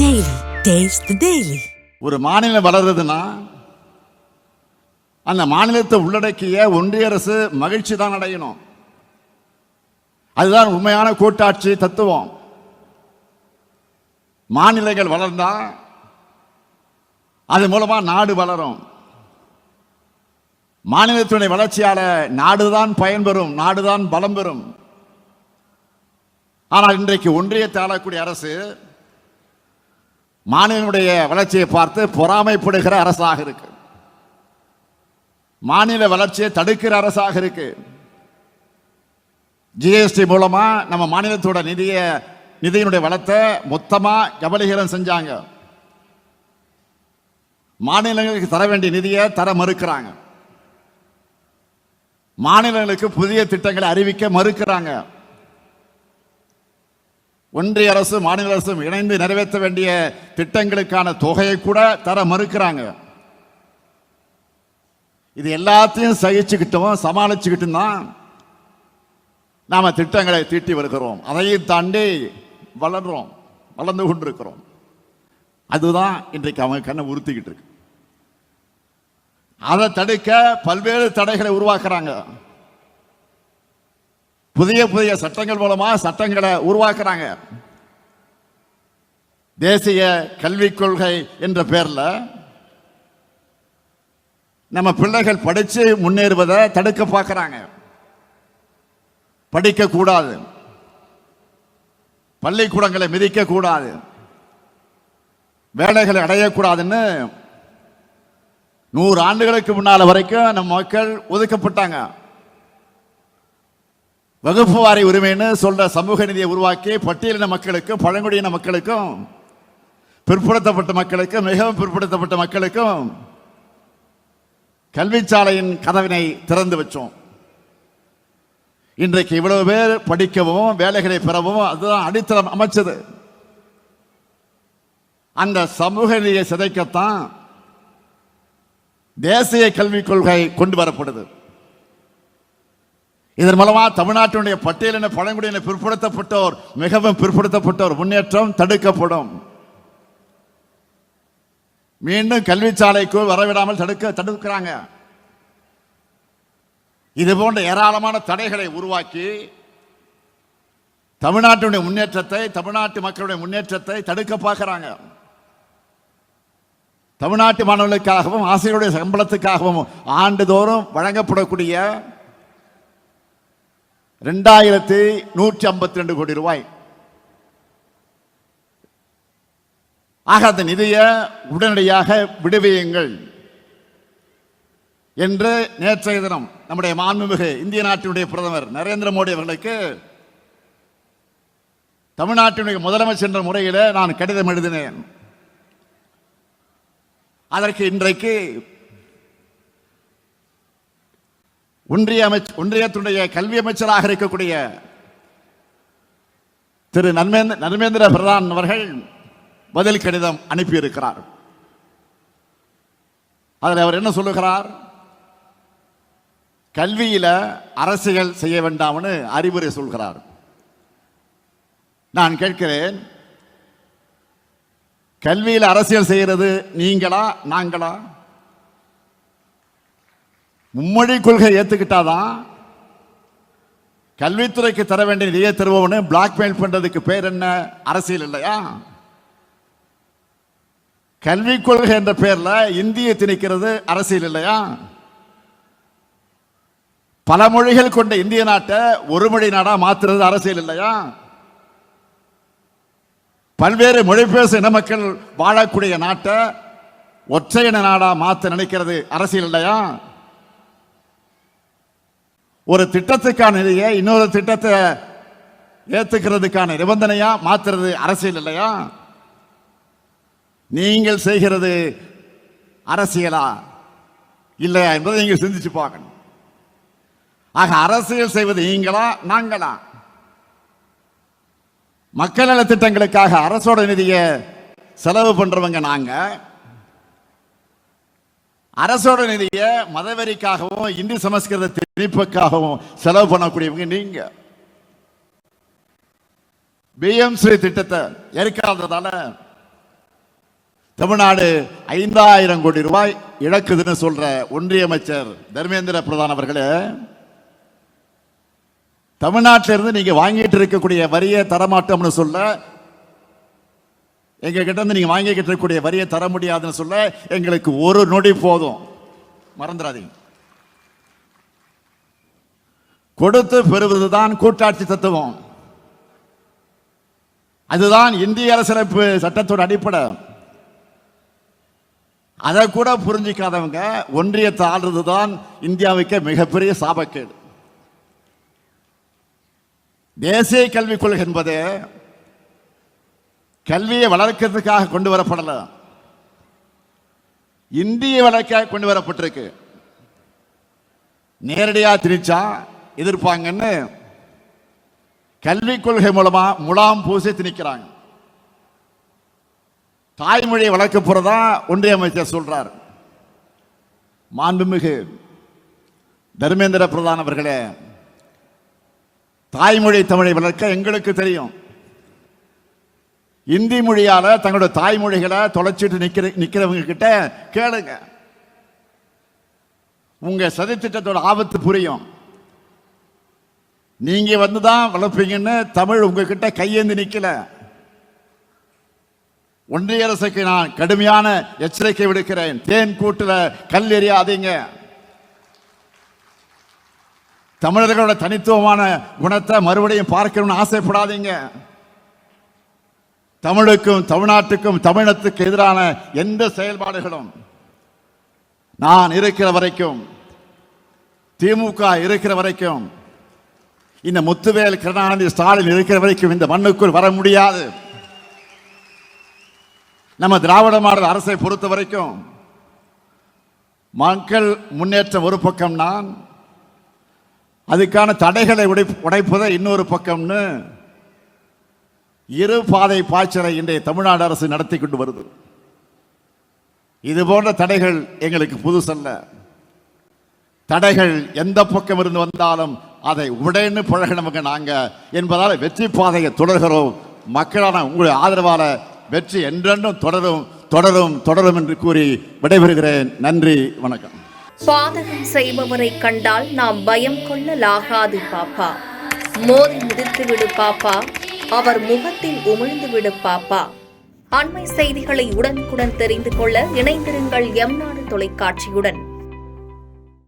Daily. Taste the Daily. ஒரு மாநிலம் வளருதுன்னா அந்த மாநிலத்தை உள்ளடக்கிய ஒன்றிய அரசு மகிழ்ச்சி தான் அடையணும். அதுதான் உண்மையான கூட்டாட்சி தத்துவம். மாநிலங்கள் வளர்ந்தா அது மூலமா நாடு வளரும். மாநிலத்தினுடைய வளர்ச்சியால நாடுதான் பயன்பெறும், நாடுதான் பலம் பெறும். ஆனால் இன்றைக்கு ஒன்றியத்தை ஆளக்கூடிய அரசு மாநிலனுடைய வளர்ச்சியை பார்த்து பொறாமைப்படுகிற அரசாக இருக்கு. மாநில வளர்ச்சியை தடுக்கிற அரசாக இருக்கு. ஜிஎஸ்டி மூலமா நம்ம மாநிலத்தோட நிதியினுடைய வளத்தை மொத்தமா கபலீகரம் செஞ்சாங்க. மாநிலங்களுக்கு தர வேண்டிய நிதியை தர மறுக்கிறாங்க. மாநிலங்களுக்கு புதிய திட்டங்களை அறிவிக்க மறுக்கிறாங்க. ஒன்றிய அரசு மாநில அரசும் இணைந்து நிறைவேற்ற வேண்டிய திட்டங்களுக்கான தொகையை கூட தர மறுக்கிறாங்க. இது எல்லாத்தையும் சகிச்சுக்கிட்டோம், சமாளிச்சுக்கிட்டும் தான் நாம திட்டங்களை தீட்டி வருகிறோம். அதையும் தாண்டி வளர்றோம், வளர்ந்து கொண்டிருக்கிறோம். அதுதான் இன்றைக்கு அவங்க கண்ணை உறுத்திக்கிட்டு இருக்கு. அதை தடுக்க பல்வேறு தடைகளை உருவாக்குறாங்க. புதிய புதிய சட்டங்கள் மூலமா சட்டங்களை உருவாக்குறாங்க. தேசிய கல்விக் கொள்கை என்ற பெயர்ல நம்ம பிள்ளைகள் படிச்சு முன்னேறுவதை தடுக்க பார்க்கிறாங்க. படிக்க கூடாது, பள்ளிக்கூடங்களை மிதிக்க கூடாது, வேலைகளை அடையக்கூடாதுன்னு 100 ஆண்டுகளுக்கு முன்னால வரைக்கும் நம்ம மக்கள் ஒதுக்கப்பட்டாங்க. வகுப்பு வாரி உரிமைன்னு சொல்ற சமூக நீதியை உருவாக்கி பட்டியலின மக்களுக்கும் பழங்குடியின மக்களுக்கும் பிற்படுத்தப்பட்ட மக்களுக்கும் மிகவும் பிற்படுத்தப்பட்ட மக்களுக்கும் கல்விச்சாலையின் கதவினை திறந்து வச்சோம். இன்றைக்கு இவ்வளவு பேர் படிக்கவும் வேலைகளை பெறவும் அதுதான் அடித்தளம் அமைச்சது. அந்த சமூக நீதியை சிதைக்கத்தான் தேசிய கல்விக் கொள்கை கொண்டு வரப்படுது. இதன் மூலமா தமிழ்நாட்டினுடைய பட்டியலின பழங்குடியின பிற்படுத்தப்பட்டோர் மிகவும் பிற்படுத்தப்பட்டோர் முன்னேற்றம் தடுக்கப்படும். மீண்டும் கல்விச்சாலைக்கு வரவிடாமல் தடுக்கிறாங்க. இது போன்ற ஏராளமான தடைகளை உருவாக்கி தமிழ்நாட்டினுடைய முன்னேற்றத்தை, தமிழ்நாட்டு மக்களுடைய முன்னேற்றத்தை தடுக்க பார்க்கிறாங்க. தமிழ்நாட்டு மாணவர்களுக்காகவும் ஆசிரியருடைய சம்பளத்துக்காகவும் ஆண்டுதோறும் வழங்கப்படக்கூடிய 2152 கோடி ரூபாய் ஆக அந்த நிதியை உடனடியாக விடுவியுங்கள் என்று நேற்றைய தினம் நம்முடைய மாண்புமிகு இந்திய நாட்டினுடைய பிரதமர் நரேந்திர மோடி அவர்களுக்கு தமிழ்நாட்டினுடைய முதலமைச்சர் என்ற முறையில் நான் கடிதம் எழுதினேன். அதற்கு இன்றைக்கு ஒன்றியத்துடைய கல்வி அமைச்சராக இருக்கக்கூடிய திரு நர்மேந்திர பிரதான் அவர்கள் பதில் கடிதம் அனுப்பியிருக்கிறார். அதில் அவர் என்ன சொல்லுகிறார்? கல்வியில அரசியல் செய்ய வேண்டாம்னு அறிவுரை சொல்கிறார். நான் கேட்கிறேன், கல்வியில் அரசியல் செய்கிறது நீங்களா நாங்களா? மும்மொழி கொள்கை ஏத்துக்கிட்டாதான் கல்வித்துறைக்கு தர வேண்டிய நிதியை தருவோம்னு பிளாக்மெயில் பண்றதுக்கு பேர் என்ன? அரசியல் இல்லையா? கல்விக் கொள்கை என்ற பெயர்ல இந்தியை திணிக்கிறது அரசியல் இல்லையா? பல மொழிகள் கொண்ட இந்திய நாட்டை ஒரு மொழி நாடா மாத்துறது அரசியல் இல்லையா? பல்வேறு மொழி பேசும் இன மக்கள் வாழக்கூடிய நாட்டை ஒற்றை இன நாடா மாற்ற நினைக்கிறது அரசியல் இல்லையா? ஒரு திட்டத்துக்கான நிதியை இன்னொரு திட்டத்தை ஏத்துக்கிறதுக்கான நிபந்தனையா மாத்துறது அரசியல் இல்லையா? நீங்கள் செய்கிறது அரசியலா இல்லையா என்பதை நீங்கள் சிந்திச்சு பார்க்கணும். ஆக அரசியல் செய்வது நீங்களா நாங்களா? மக்கள் நல திட்டங்களுக்காக அரசோட நிதியை செலவு பண்றவங்க நாங்க, அரசோட நிதியை மதவெறிக்காகவும் இந்தி சமஸ்கிருத திணிப்புக்காகவும் செலவு பண்ணக்கூடியவங்க நீங்க. பிஎம்ஸ்ரீ திட்டத்தை ஏற்காததால தமிழ்நாடு 5000 கோடி ரூபாய் இழக்குதுன்னு சொல்ற ஒன்றிய அமைச்சர் தர்மேந்திர பிரதான் அவர்களே, தமிழ்நாட்டிலிருந்து நீங்க வாங்கிட்டு இருக்கக்கூடிய வரியை தரமாட்டோம்னு சொல்ல, எங்க கிட்ட இருந்து நீங்க வாங்கிக்கிட்டு இருக்கக்கூடிய வரியை தர முடியாதுன்னு சொல்ல எங்களுக்கு ஒரு நொடி போதும். மறந்துடாதீங்க. கொடுத்து பெறுவதுதான் கூட்டாட்சி தத்துவம். அதுதான் இந்திய அரசியலமைப்பு சட்டத்தோட அடிப்படை. அதை கூட புரிஞ்சிக்காதவங்க ஒன்றியத்தை ஆள்றதுதான் இந்தியாவுக்கு மிகப்பெரிய சாபக்கேடு. தேசிய கல்விக் கொள்கை என்பது கல்வியை வளர்க்கிறதுக்காக கொண்டு வரப்படல, இந்திய வளர்க்க கொண்டு வரப்பட்டிருக்கு. நேரடியாக திணிச்சா எதிர்ப்பாங்கன்னு கல்விக் கொள்கை மூலமா முலாம் பூசி திணிக்கிறாங்க. தாய்மொழியை வளர்க்க போறதா ஒன்றிய அமைச்சர் சொல்றார். மாண்புமிகு தர்மேந்திர பிரதான் அவர்களே, தாய்மொழி தமிழை வளர்க்க எங்களுக்கு தெரியும். இந்தி மொழியால தங்களுடைய தாய்மொழிகளை தொலைச்சிட்டு நிக்கிறவங்க கிட்ட கேளுங்க. உங்க சதித்திட்டத்தோட ஆபத்து புரியும். நீங்க வந்துதான் வளர்ப்பீங்கன்னு தமிழ் உங்ககிட்ட கையேந்து நிக்கல. ஒன்றிய அரசுக்கு நான் கடுமையான எச்சரிக்கை விடுக்கிறேன். தேன் கூட்டுல கல் எறியாதீங்க. தமிழர்களோட தனித்துவமான குணத்தை மறுபடியும் பார்க்கணும்னு ஆசைப்படாதீங்க. தமிழுக்கும் தமிழ்நாட்டுக்கும் தமிழத்துக்கு எதிரான எந்த செயல்பாடுகளும் நான் இருக்கிற வரைக்கும், திமுக இருக்கிற வரைக்கும், இந்த முத்துவேல் கருணாநிதி ஸ்டாலின் இருக்கிற வரைக்கும் இந்த மண்ணுக்குள் வர முடியாது. நம்ம திராவிட மாடல் அரசை பொறுத்த வரைக்கும் மக்கள் முன்னேற்றம் ஒரு பக்கம், நான் அதுக்கான தடைகளை உடைப்பதை இன்னொரு பக்கம்னு இரு பாதை பாய்ச்சலை இன்றைய தமிழ்நாடு அரசு நடத்தி கொண்டு வருது. இது போன்ற தடைகள் எங்களுக்கு புதுசல்ல. தடைகள் எந்த பக்கம் இருந்து வந்தாலும் அதை உடனே பழகினவங்க நாங்க என்பதால் வெற்றி பாதையை தொடர்கிறோம். மக்களான உங்களுடைய ஆதரவால வெற்றி என்றென்றும் தொடரும் தொடரும் தொடரும் என்று கூறி விடைபெறுகிறேன். நன்றி, வணக்கம். பாதகம் செய்பவரை கண்டால் நாம் பயம் கொள்ளலாகாது பாப்பா. மோதி மிதித்து விடு பாப்பா, அவர் முகத்தில் உமிழ்ந்து விடு பாப்பா. அண்மை செய்திகளை உடனுக்குடன் தெரிந்து கொள்ள இணைந்திருங்கள் எம் நாடு தொலைக்காட்சியுடன்.